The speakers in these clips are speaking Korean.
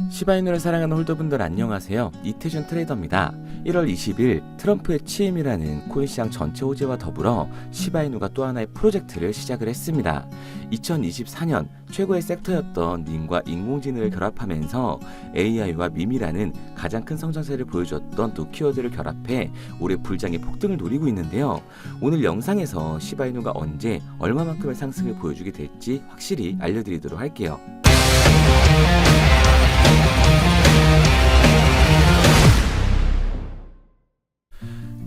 시바이누를 사랑하는 홀더분들 안녕하세요. 이태준 트레이더입니다. 1월 20일 트럼프의 취임이라는 코인 시장 전체 호재와 더불어 시바이누가 또 하나의 프로젝트를 시작을 했습니다. 2024년 최고의 섹터였던 밈과 인공지능을 결합하면서 AI와 밈이라는 가장 큰 성장세를 보여줬던 두 키워드를 결합해 올해 불장의 폭등을 노리고 있는데요. 오늘 영상에서 시바이누가 언제 얼마만큼의 상승을 보여주게 될지 확실히 알려드리도록 할게요.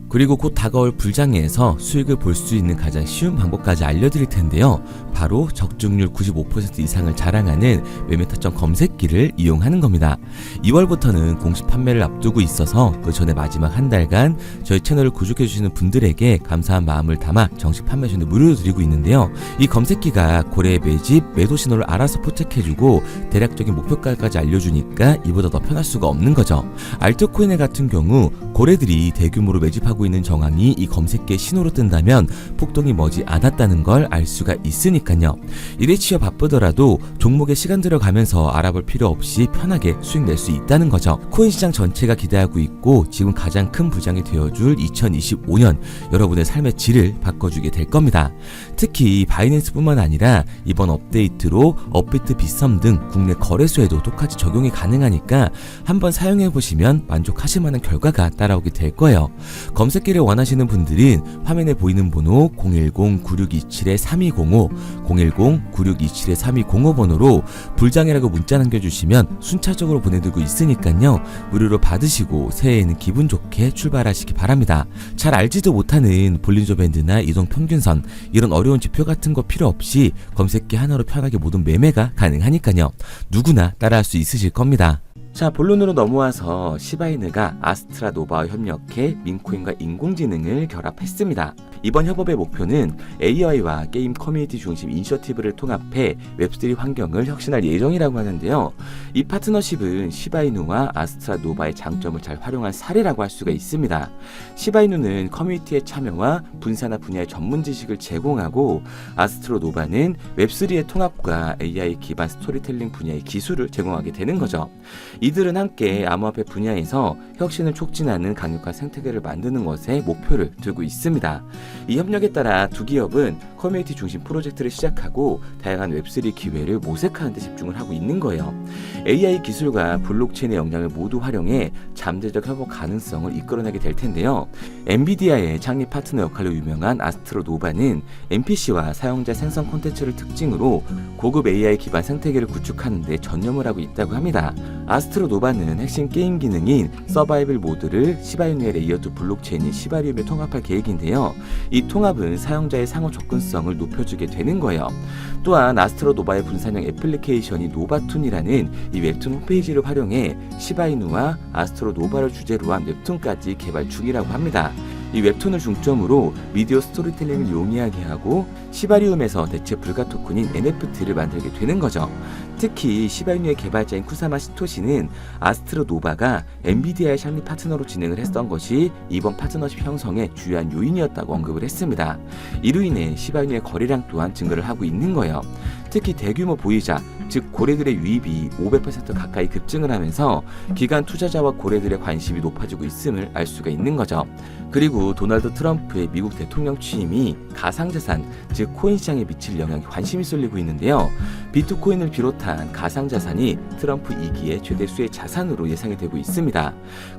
그리고 곧 다가올 불장에서 수익을 볼 수 있는 가장 쉬운 방법까지 알려드릴 텐데요. 바로 적중률 95% 이상을 자랑하는 매매타점 검색기를 이용하는 겁니다. 2월부터는 공식 판매를 앞두고 있어서 그 전에 마지막 한 달간 저희 채널을 구독해주시는 분들에게 감사한 마음을 담아 정식 판매 전에 무료로 드리고 있는데요. 이 검색기가 고래의 매집, 매도 신호를 알아서 포착해주고 대략적인 목표가까지 알려주니까 이보다 더 편할 수가 없는 거죠. 알트코인 같은 경우 고래들이 대규모로 매집하고 있는 정황이 이 검색기의 신호로 뜬다면 폭동이 머지 않았다는 걸 알 수가 있으니까요. 일에 치여 바쁘더라도 종목에 시간 들어가면서 알아볼 필요 없이 편하게 수익 낼 수 있다는 거죠. 코인 시장 전체가 기대하고 있고 지금 가장 큰 부장이 되어줄 2025년 여러분의 삶의 질을 바꿔주게 될 겁니다. 특히 바이낸스뿐만 아니라 이번 업데이트로 업비트, 빗썸 등 국내 거래소에도 똑같이 적용이 가능하니까 한번 사용해보시면 만족하실 만한 결과가 따라오게 될 거예요. 검색기를 원하시는 분들은 화면에 보이는 번호 010-9627-3205, 010-9627-3205 번호로 불장이라고 문자 남겨주시면 순차적으로 보내드리고 있으니까요. 무료로 받으시고 새해에는 기분 좋게 출발하시기 바랍니다. 잘 알지도 못하는 볼린저 밴드나 이동 평균선 이런 어려운 지표 같은 거 필요 없이 검색기 하나로 편하게 모든 매매가 가능하니까요. 누구나 따라할 수 있으실 겁니다. 자, 본론으로 넘어와서 시바이누가 아스트라 노바와 협력해 밈코인과 인공지능을 결합했습니다. 이번 협업의 목표는 AI와 게임 커뮤니티 중심 이니셔티브를 통합해 웹3 환경을 혁신할 예정이라고 하는데요. 이 파트너십은 시바이누와 아스트라 노바의 장점을 잘 활용한 사례라고 할 수가 있습니다. 시바이누는 커뮤니티의 참여와 분사나 분야의 전문 지식을 제공하고 아스트라 노바는 웹3의 통합과 AI 기반 스토리텔링 분야의 기술을 제공하게 되는 거죠. 이들은 함께 암호화폐 분야에서 혁신을 촉진하는 강력한 생태계를 만드는 것에 목표를 두고 있습니다. 이 협력에 따라 두 기업은 커뮤니티 중심 프로젝트를 시작하고 다양한 웹3 기회를 모색하는 데 집중을 하고 있는 거예요. AI 기술과 블록체인의 역량을 모두 활용해 잠재적 협업 가능성을 이끌어내게 될 텐데요. 엔비디아의 창립 파트너 역할로 유명한 아스트로 노바는 NPC와 사용자 생성 콘텐츠를 특징으로 고급 AI 기반 생태계를 구축하는 데 전념을 하고 있다고 합니다. 아스트로 노바는 핵심 게임 기능인 서바이벌 모드를 시바이누의 레이어2 블록체인인 시바리움에 통합할 계획인데요. 이 통합은 사용자의 상호 접근성을 높여주게 되는 거예요. 또한 아스트로 노바의 분산형 애플리케이션이 노바툰이라는 이 웹툰 홈페이지를 활용해 시바이누와 아스트로 노바를 주제로 한 웹툰까지 개발 중이라고 합니다. 이 웹툰을 중점으로 미디어 스토리텔링을 용이하게 하고 시바리움에서 대체 불가 토큰인 NFT를 만들게 되는 거죠. 특히 시바이누의 개발자인 쿠사마 시토시는 아스트로 노바가 엔비디아의 창립 파트너로 진행을 했던 것이 이번 파트너십 형성의 주요한 요인이었다고 언급을 했습니다. 이로 인해 시바이누의 거래량 또한 증가를 하고 있는 거예요. 특히 대규모 보유자, 즉 고래들의 유입이 500% 가까이 급증을 하면서 기관 투자자와 고래들의 관심이 높아지고 있음을 알 수가 있는 거죠. 그리고 도널드 트럼프의 미국 대통령 취임이 가상자산, 즉 코인 시장에 미칠 영향에 관심이 쏠리고 있는데요. 비트코인을 비롯한 가상자산이 트럼프 2기의 최대 수의 자산으로 예상이 되고 있습니다.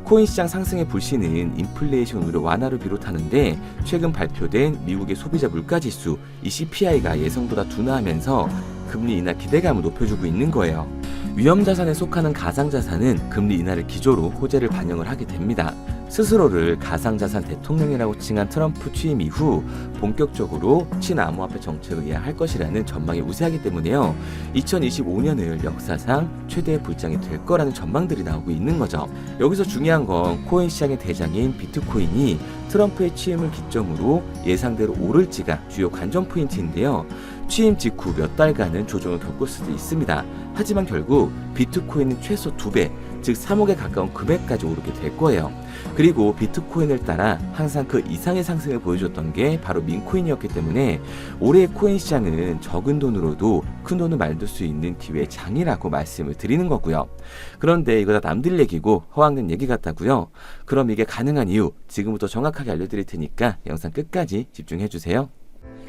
코인 시장 상승의 불씨는 인플레이션 우려 완화를 비롯하는데 최근 발표된 미국의 소비자 물가지수, 이 CPI가 예상보다 둔화하면서 금리 인하 기대감을 높여주고 있는 거예요. 위험자산에 속하는 가상자산은 금리 인하를 기조로 호재를 반영을 하게 됩니다. 스스로를 가상자산 대통령이라고 칭한 트럼프 취임 이후 본격적으로 친암호화폐 정책을 이해할 것이라는 전망이 우세하기 때문에요. 2025년을 역사상 최대의 불장이 될 거라는 전망들이 나오고 있는 거죠. 여기서 중요한 건 코인 시장의 대장인 비트코인이 트럼프의 취임을 기점으로 예상대로 오를지가 주요 관전 포인트인데요. 취임 직후 몇 달간은 조정을 겪을 수도 있습니다. 하지만 결국 비트코인은 최소 2배, 즉 3억에 가까운 금액까지 오르게 될 거예요. 그리고 비트코인을 따라 항상 그 이상의 상승을 보여줬던 게 바로 민코인이었기 때문에 올해의 코인 시장은 적은 돈으로도 큰 돈을 만들 수 있는 기회의 장이라고 말씀을 드리는 거고요. 그런데 이거 다 남들 얘기고 허황된 얘기 같다고요? 그럼 이게 가능한 이유 지금부터 정확하게 알려드릴 테니까 영상 끝까지 집중해주세요.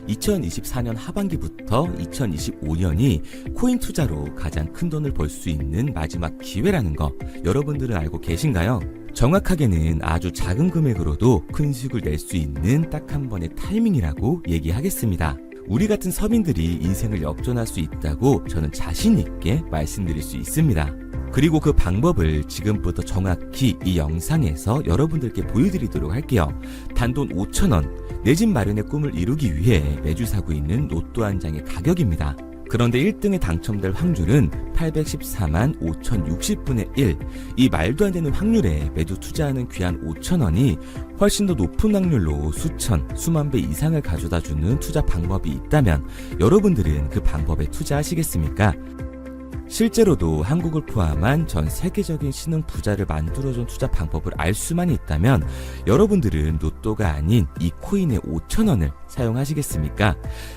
2024년 하반기부터 2025년이 코인 투자로 가장 큰 돈을 벌 수 있는 마지막 기회라는 거 여러분들은 알고 계신가요? 정확하게는 아주 작은 금액으로도 큰 수익을 낼 수 있는 딱 한 번의 타이밍이라고 얘기하겠습니다. 우리 같은 서민들이 인생을 역전할 수 있다고 저는 자신 있게 말씀드릴 수 있습니다. 그리고 그 방법을 지금부터 정확히 이 영상에서 여러분들께 보여드리도록 할게요. 단돈 5,000원, 내 집 마련의 꿈을 이루기 위해 매주 사고 있는 로또 한 장의 가격입니다. 그런데 1등에 당첨될 확률은 814만 5060분의 1. 이 말도 안 되는 확률에 매주 투자하는 귀한 5,000원이 훨씬 더 높은 확률로 수천, 수만 배 이상을 가져다주는 투자 방법이 있다면 여러분들은 그 방법에 투자하시겠습니까? 실제로도 한국을 포함한 전 세계적인 신흥 부자를 만들어준 투자 방법을 알 수만 있다면 여러분들은 로또가 아닌 이 코인의 5,000원을 사용하시겠습니까?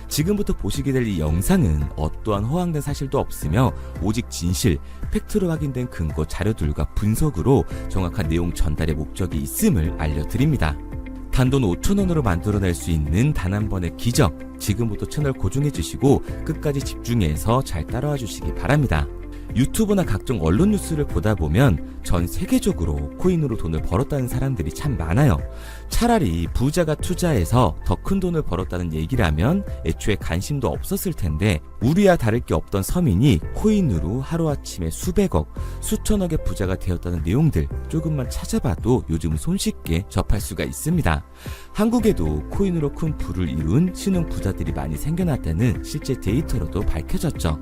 지금부터 보시게 될 이 영상은 어떠한 허황된 사실도 없으며 오직 진실, 팩트로 확인된 근거 자료들과 분석으로 정확한 내용 전달의 목적이 있음을 알려드립니다. 단돈 5,000원으로 만들어낼 수 있는 단 한 번의 기적, 지금부터 채널 고정해주시고 끝까지 집중해서 잘 따라와 주시기 바랍니다. 유튜브나 각종 언론 뉴스를 보다 보면 전 세계적으로 코인으로 돈을 벌었다는 사람들이 참 많아요. 차라리 부자가 투자해서 더 큰 돈을 벌었다는 얘기라면 애초에 관심도 없었을 텐데 우리와 다를 게 없던 서민이 코인으로 하루아침에 수백억, 수천억의 부자가 되었다는 내용들 조금만 찾아봐도 요즘 손쉽게 접할 수가 있습니다. 한국에도 코인으로 큰 부를 이룬 신흥 부자들이 많이 생겨났다는 실제 데이터로도 밝혀졌죠.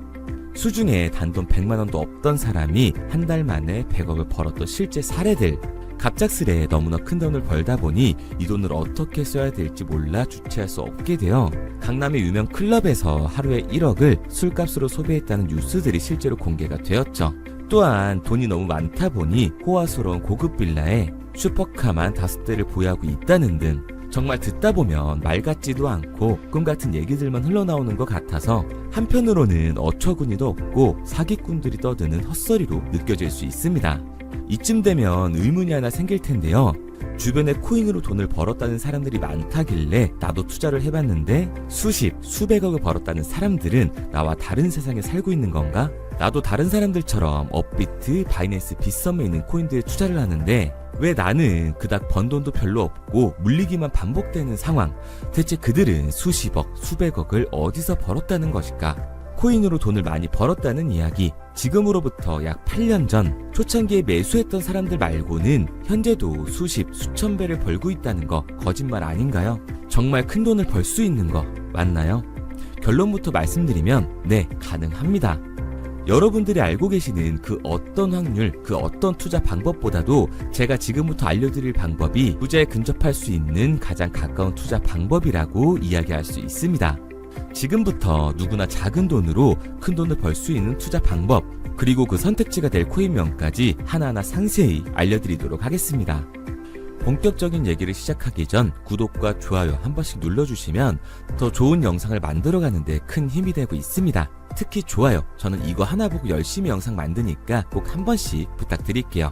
수중에 단돈 100만원도 없던 사람이 한 달 만에 100억을 벌었던 실제 사례들. 갑작스레 너무나 큰 돈을 벌다 보니 이 돈을 어떻게 써야 될지 몰라 주체할 수 없게 되어 강남의 유명 클럽에서 하루에 1억을 술값으로 소비했다는 뉴스들이 실제로 공개가 되었죠. 또한 돈이 너무 많다 보니 호화스러운 고급 빌라에 슈퍼카만 5대를 보유하고 있다는 등 정말 듣다 보면 말 같지도 않고 꿈 같은 얘기들만 흘러나오는 것 같아서 한편으로는 어처구니도 없고 사기꾼들이 떠드는 헛소리로 느껴질 수 있습니다. 이쯤 되면 의문이 하나 생길 텐데요. 주변에 코인으로 돈을 벌었다는 사람들이 많다길래 나도 투자를 해봤는데 수십, 수백억을 벌었다는 사람들은 나와 다른 세상에 살고 있는 건가? 나도 다른 사람들처럼 업비트, 바이낸스, 빗썸에 있는 코인들에 투자를 하는데 왜 나는 그닥 번 돈도 별로 없고 물리기만 반복되는 상황? 대체 그들은 수십억, 수백억을 어디서 벌었다는 것일까? 코인으로 돈을 많이 벌었다는 이야기, 지금으로부터 약 8년 전 초창기에 매수했던 사람들 말고는 현재도 수십, 수천 배를 벌고 있다는 거 거짓말 아닌가요? 정말 큰 돈을 벌 수 있는 거 맞나요? 결론부터 말씀드리면 네, 가능합니다. 여러분들이 알고 계시는 그 어떤 확률, 그 어떤 투자 방법보다도 제가 지금부터 알려드릴 방법이 부자에 근접할 수 있는 가장 가까운 투자 방법이라고 이야기할 수 있습니다. 지금부터 누구나 작은 돈으로 큰 돈을 벌 수 있는 투자 방법, 그리고 그 선택지가 될 코인명까지 하나하나 상세히 알려드리도록 하겠습니다. 본격적인 얘기를 시작하기 전 구독과 좋아요 한 번씩 눌러주시면 더 좋은 영상을 만들어가는 데 큰 힘이 되고 있습니다. 특히 좋아요, 저는 이거 하나 보고 열심히 영상 만드니까 꼭 한 번씩 부탁드릴게요.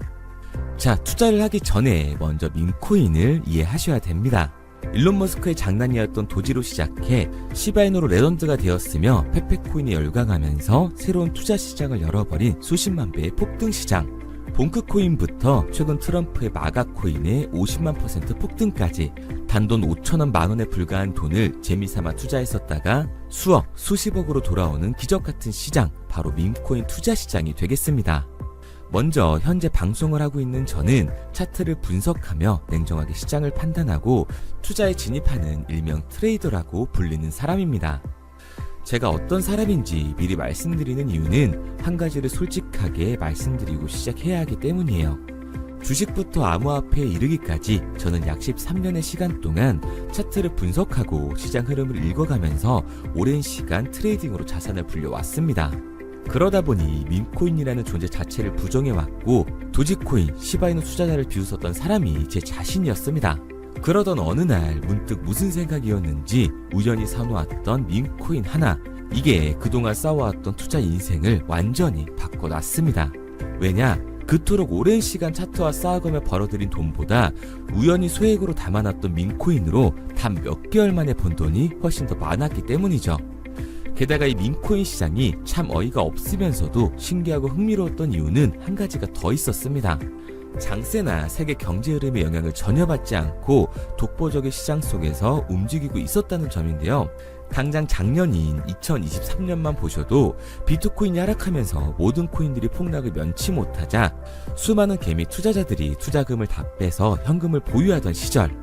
자, 투자를 하기 전에 먼저 밈코인을 이해하셔야 됩니다. 일론 머스크의 장난이었던 도지로 시작해 시바이노로 레전드가 되었으며 페페코인에 열광하면서 새로운 투자 시장을 열어버린 수십만 배의 폭등 시장. 봉크코인부터 최근 트럼프의 마가코인의 50만 % 폭등까지 단돈 5,000원 만원에 불과한 돈을 재미삼아 투자했었다가 수억, 수십억으로 돌아오는 기적같은 시장, 바로 밈코인 투자 시장이 되겠습니다. 먼저 현재 방송을 하고 있는 저는 차트를 분석하며 냉정하게 시장을 판단하고 투자에 진입하는 일명 트레이더라고 불리는 사람입니다. 제가 어떤 사람인지 미리 말씀드리는 이유는 한 가지를 솔직하게 말씀드리고 시작해야 하기 때문이에요. 주식부터 암호화폐에 이르기까지 저는 약 13년의 시간 동안 차트를 분석하고 시장 흐름을 읽어가면서 오랜 시간 트레이딩으로 자산을 불려왔습니다. 그러다 보니 밈코인이라는 존재 자체를 부정해왔고 도지코인, 시바이누 투자자를 비웃었던 사람이 제 자신이었습니다. 그러던 어느 날 문득 무슨 생각이었는지 우연히 사놓았던 밈코인 하나, 이게 그동안 쌓아왔던 투자 인생을 완전히 바꿔놨습니다. 왜냐? 그토록 오랜 시간 차트와 쌓아가며 벌어들인 돈보다 우연히 소액으로 담아놨던 밈코인으로 단 몇 개월 만에 번 돈이 훨씬 더 많았기 때문이죠. 게다가 이 밈코인 시장이 참 어이가 없으면서도 신기하고 흥미로웠던 이유는 한 가지가 더 있었습니다. 장세나 세계 경제 흐름의 영향을 전혀 받지 않고 독보적인 시장 속에서 움직이고 있었다는 점인데요. 당장 작년인 2023년만 보셔도 비트코인이 하락하면서 모든 코인들이 폭락을 면치 못하자 수많은 개미 투자자들이 투자금을 다 빼서 현금을 보유하던 시절,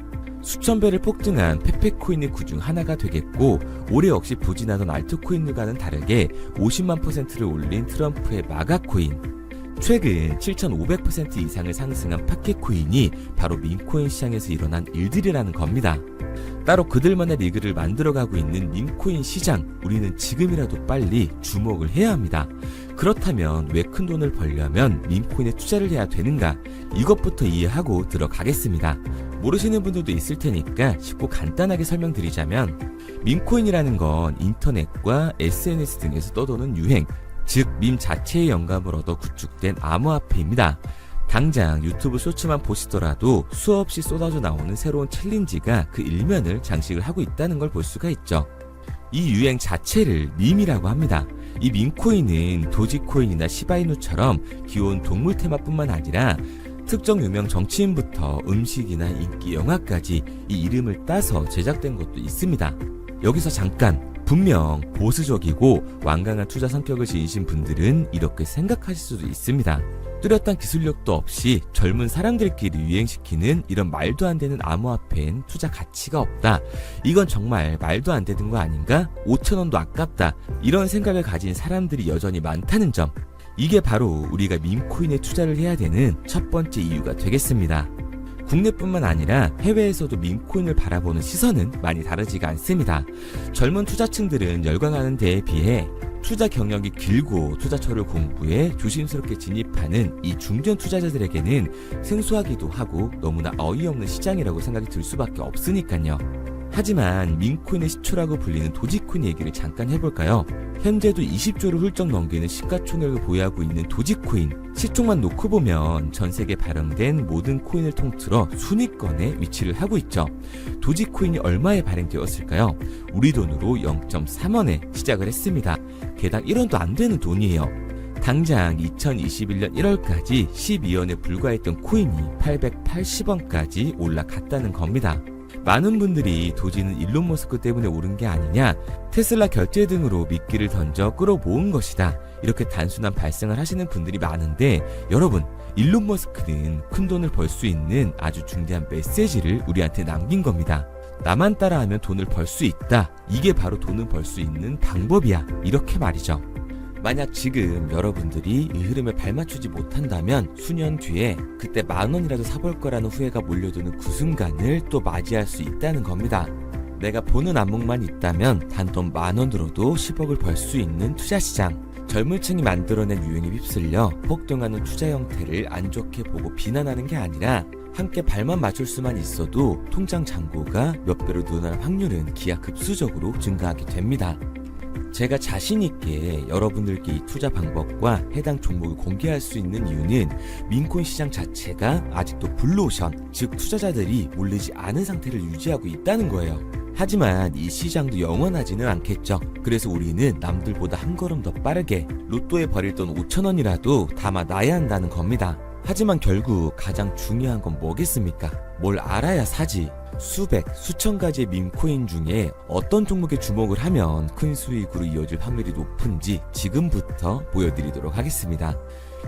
수천 배를 폭등한 페페코인이 그중 하나가 되겠고, 올해 역시 부진하던 알트코인들과는 다르게 50만 %를 올린 트럼프의 마가코인, 최근 7,500% 이상을 상승한 파켓코인이 바로 밈코인 시장에서 일어난 일들이라는 겁니다. 따로 그들만의 리그를 만들어가고 있는 밈코인 시장, 우리는 지금이라도 빨리 주목을 해야 합니다. 그렇다면 왜 큰 돈을 벌려면 밈코인에 투자를 해야 되는가? 이것부터 이해하고 들어가겠습니다. 모르시는 분들도 있을 테니까 쉽고 간단하게 설명드리자면, 밈코인이라는 건 인터넷과 SNS 등에서 떠도는 유행, 즉 밈 자체의 영감을 얻어 구축된 암호화폐입니다. 당장 유튜브 쇼츠만 보시더라도 수없이 쏟아져 나오는 새로운 챌린지가 그 일면을 장식을 하고 있다는 걸 볼 수가 있죠. 이 유행 자체를 밈이라고 합니다. 이 밈코인은 도지코인이나 시바이누처럼 귀여운 동물 테마뿐만 아니라 특정 유명 정치인부터 음식이나 인기 영화까지 이 이름을 따서 제작된 것도 있습니다. 여기서 잠깐, 분명 보수적이고 완강한 투자 성격을 지니신 분들은 이렇게 생각하실 수도 있습니다. 뚜렷한 기술력도 없이 젊은 사람들끼리 유행시키는 이런 말도 안 되는 암호화폐엔 투자 가치가 없다. 이건 정말 말도 안 되는 거 아닌가? 5,000원도 아깝다. 이런 생각을 가진 사람들이 여전히 많다는 점. 이게 바로 우리가 밈코인에 투자를 해야 되는 첫 번째 이유가 되겠습니다. 국내뿐만 아니라 해외에서도 밈코인을 바라보는 시선은 많이 다르지가 않습니다. 젊은 투자층들은 열광하는 데에 비해 투자 경력이 길고 투자처를 공부해 조심스럽게 진입하는 이 중견 투자자들에게는 생소하기도 하고 너무나 어이없는 시장이라고 생각이 들 수밖에 없으니까요. 하지만 밈코인의 시초라고 불리는 도지코인 얘기를 잠깐 해볼까요? 현재도 20조를 훌쩍 넘기는 시가총액을 보유하고 있는 도지코인, 시총만 놓고 보면 전 세계에 발행된 모든 코인을 통틀어 순위권에 위치를 하고 있죠. 도지코인이 얼마에 발행되었을까요? 우리 돈으로 0.3원에 시작을 했습니다. 개당 1원도 안 되는 돈이에요. 당장 2021년 1월까지 12원에 불과했던 코인이 880원까지 올라갔다는 겁니다. 많은 분들이 도지는 일론 머스크 때문에 오른 게 아니냐, 테슬라 결제 등으로 미끼를 던져 끌어모은 것이다, 이렇게 단순한 발생을 하시는 분들이 많은데, 여러분, 일론 머스크는 큰 돈을 벌 수 있는 아주 중대한 메시지를 우리한테 남긴 겁니다. 나만 따라하면 돈을 벌 수 있다. 이게 바로 돈을 벌 수 있는 방법이야. 이렇게 말이죠. 만약 지금 여러분들이 이 흐름에 발맞추지 못한다면 수년 뒤에 그때 10,000원이라도 사볼 거라는 후회가 몰려드는 그 순간을 또 맞이할 수 있다는 겁니다. 내가 보는 안목만 있다면 단돈 10,000원 들어도 10억을 벌 수 있는 투자시장. 젊은 층이 만들어낸 유행에 휩쓸려 폭등하는 투자 형태를 안 좋게 보고 비난하는 게 아니라 함께 발만 맞출 수만 있어도 통장 잔고가 몇 배로 늘어날 확률은 기하급수적으로 증가하게 됩니다. 제가 자신있게 여러분들께 이 투자 방법과 해당 종목을 공개할 수 있는 이유는 밈코인 시장 자체가 아직도 블루오션, 즉 투자자들이 몰리지 않은 상태를 유지하고 있다는 거예요. 하지만 이 시장도 영원하지는 않겠죠. 그래서 우리는 남들보다 한 걸음 더 빠르게 로또에 버릴 돈 5,000원이라도 담아놔야 한다는 겁니다. 하지만 결국 가장 중요한 건 뭐겠습니까? 뭘 알아야 사지. 수백, 수천 가지의 밈코인 중에 어떤 종목에 주목을 하면 큰 수익으로 이어질 확률이 높은지 지금부터 보여드리도록 하겠습니다.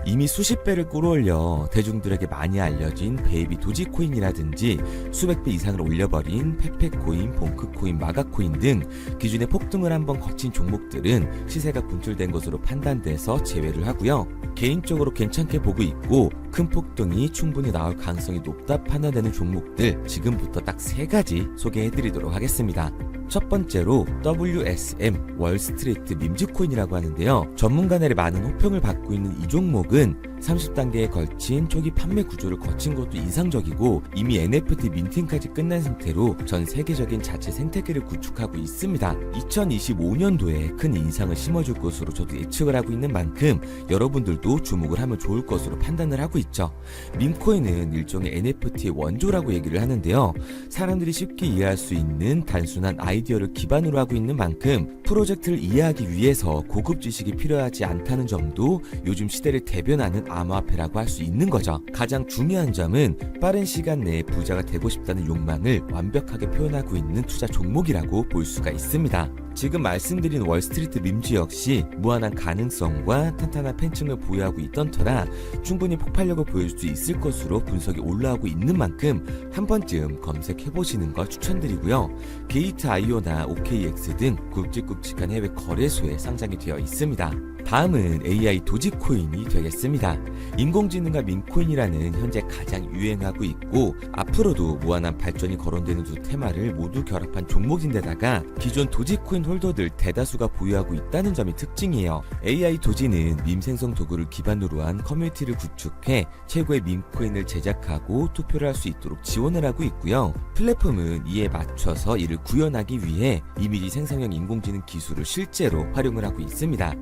이미 수십 배를 끌어올려 대중들에게 많이 알려진 베이비 도지코인이라든지 수백 배 이상을 올려버린 페페코인, 봉크코인, 마가코인 등 기존에 폭등을 한번 거친 종목들은 시세가 분출된 것으로 판단돼서 제외를 하고요. 개인적으로 괜찮게 보고 있고 큰 폭등이 충분히 나올 가능성이 높다 판단되는 종목들 지금부터 딱 3가지 소개해드리도록 하겠습니다. 첫 번째로 WSM 월스트리트 밈즈 코인이라고 하는데요. 전문가들의 많은 호평을 받고 있는 이 종목은 30단계에 걸친 초기 판매 구조를 거친 것도 인상적이고 이미 NFT 민팅까지 끝난 상태로 전 세계적인 자체 생태계를 구축하고 있습니다. 2025년도에 큰 인상을 심어줄 것으로 저도 예측을 하고 있는 만큼 여러분들도 주목을 하면 좋을 것으로 판단을 하고 있죠. 밈코인은 일종의 NFT의 원조라고 얘기를 하는데요. 사람들이 쉽게 이해할 수 있는 단순한 아이디어를 기반으로 하고 있는 만큼 프로젝트를 이해하기 위해서 고급 지식이 필요하지 않다는 점도 요즘 시대를 대변하는 암호화폐라고 할 수 있는 거죠. 가장 중요한 점은 빠른 시간 내에 부자가 되고 싶다는 욕망을 완벽하게 표현하고 있는 투자 종목이라고 볼 수가 있습니다. 지금 말씀드린 월스트리트 밈즈 역시 무한한 가능성과 탄탄한 팬층을 보유하고 있던 터라 충분히 폭발력을 보여줄 수 있을 것으로 분석이 올라오고 있는 만큼 한 번쯤 검색해보시는 걸 추천드리고요. 게이트.io나 OKX 등 굵직굵직한 해외 거래소에 상장이 되어 있습니다. 다음은 AI 도지코인이 되겠습니다. 인공지능과 밈코인이라는 현재 가장 유행하고 있고 앞으로도 무한한 발전이 거론되는 두 테마를 모두 결합한 종목인데다가 기존 도지코인 홀더들 대다수가 보유하고 있다는 점이 특징이에요. AI 도지는 밈 생성 도구를 기반으로 한 커뮤니티를 구축해 최고의 밈코인을 제작하고 투표를 할 수 있도록 지원을 하고 있고요. 플랫폼은 이에 맞춰서 이를 구현하기 위해 이미지 생성형 인공지능 기술을 실제로 활용을 하고 있습니다.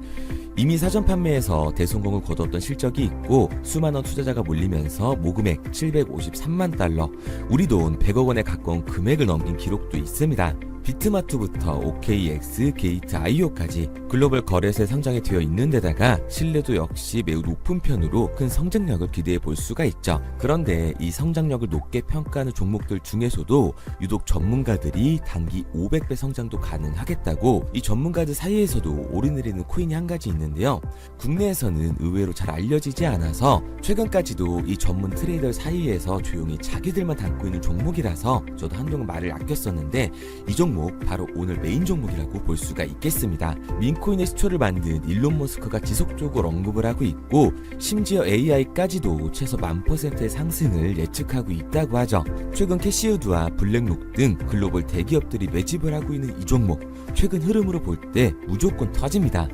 이미 사전 판매에서 대성공을 거뒀던 실적이 있고 수만원 투자자가 몰리면서 모금액 753만 달러, 우리 돈 100억 원에 가까운 금액을 넘긴 기록도 있습니다. 비트마트부터 OKX, 게이트.io까지 글로벌 거래소에 상장이 되어 있는 데다가 신뢰도 역시 매우 높은 편으로 큰 성장력을 기대해 볼 수가 있죠. 그런데 이 성장력을 높게 평가하는 종목들 중에서도 유독 전문가들이 단기 500배 성장도 가능하겠다고 이 전문가들 사이에서도 오르내리는 코인이 한 가지 있는데요. 국내에서는 의외로 잘 알려지지 않아서 최근까지도 이 전문 트레이더 사이에서 조용히 자기들만 담고 있는 종목이라서 저도 한동안 말을 아꼈었는데 이 종목 바로 오늘 메인 종목이라고 볼 수가 있겠습니다. 밈코인의 시초를 만든 일론 머스크가 지속적으로 언급을 하고 있고 심지어 AI까지도 최소 1000%의 상승을 예측하고 있다고 하죠. 최근 캐시우드와 블랙록 등 글로벌 대기업들이 매집을 하고 있는 이 종목 최근 흐름으로 볼 때 무조건 터집니다.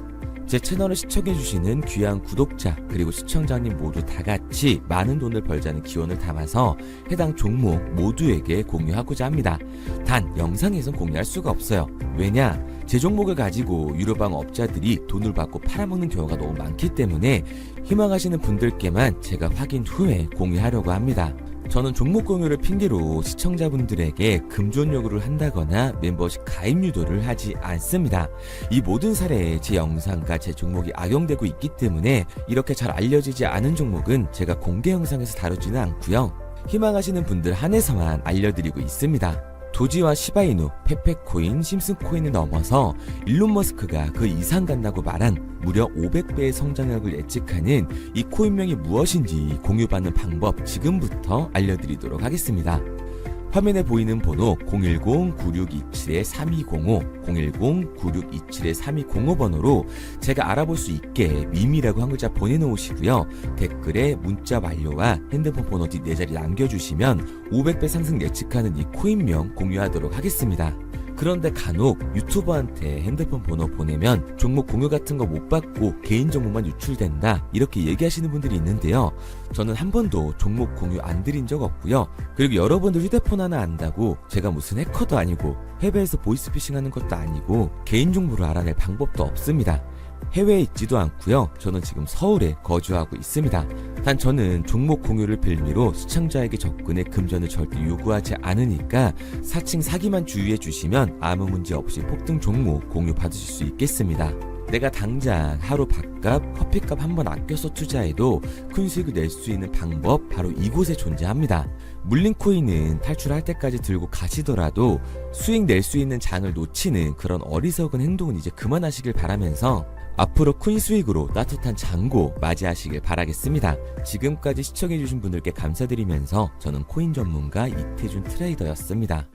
제 채널을 시청해주시는 귀한 구독자 그리고 시청자님 모두 다같이 많은 돈을 벌자는 기원을 담아서 해당 종목 모두에게 공유하고자 합니다. 단 영상에선 공유할 수가 없어요. 왜냐? 제 종목을 가지고 유료방 업자들이 돈을 받고 팔아먹는 경우가 너무 많기 때문에 희망하시는 분들께만 제가 확인 후에 공유하려고 합니다. 저는 종목 공유를 핑계로 시청자분들에게 금전 요구를 한다거나 멤버십 가입 유도를 하지 않습니다. 이 모든 사례에 제 영상과 제 종목이 악용되고 있기 때문에 이렇게 잘 알려지지 않은 종목은 제가 공개 영상에서 다루지는 않고요. 희망하시는 분들 한해서만 알려드리고 있습니다. 도지와 시바이누, 페페코인, 심슨코인을 넘어서 일론 머스크가 그 이상 간다고 말한 무려 500배의 성장력을 예측하는 이 코인명이 무엇인지 공유받는 방법 지금부터 알려드리도록 하겠습니다. 화면에 보이는 번호 010-9627-3205, 010-9627-3205 번호로 제가 알아볼 수 있게 밈이라고 한 글자 보내놓으시고요. 댓글에 문자 완료와 핸드폰 번호 뒤 4자리 남겨주시면 500배 상승 예측하는 이 코인명 공유하도록 하겠습니다. 그런데 간혹 유튜버한테 핸드폰 번호 보내면 종목 공유 같은 거 못 받고 개인 정보만 유출된다 이렇게 얘기하시는 분들이 있는데요. 저는 한 번도 종목 공유 안 드린 적 없고요. 그리고 여러분들 휴대폰 하나 안다고 제가 무슨 해커도 아니고 해외에서 보이스피싱하는 것도 아니고 개인 정보를 알아낼 방법도 없습니다. 해외에 있지도 않고요. 저는 지금 서울에 거주하고 있습니다. 단 저는 종목 공유를 빌미로 시청자에게 접근해 금전을 절대 요구하지 않으니까 사칭 사기만 주의해 주시면 아무 문제 없이 폭등 종목 공유 받으실 수 있겠습니다. 내가 당장 하루 밥값, 커피값 한 번 아껴서 투자해도 큰 수익을 낼 수 있는 방법 바로 이곳에 존재합니다. 물린 코인은 탈출할 때까지 들고 가시더라도 수익 낼 수 있는 장을 놓치는 그런 어리석은 행동은 이제 그만하시길 바라면서 앞으로 큰 수익으로 따뜻한 장고 맞이하시길 바라겠습니다. 지금까지 시청해주신 분들께 감사드리면서 저는 코인 전문가 이태준 트레이더였습니다.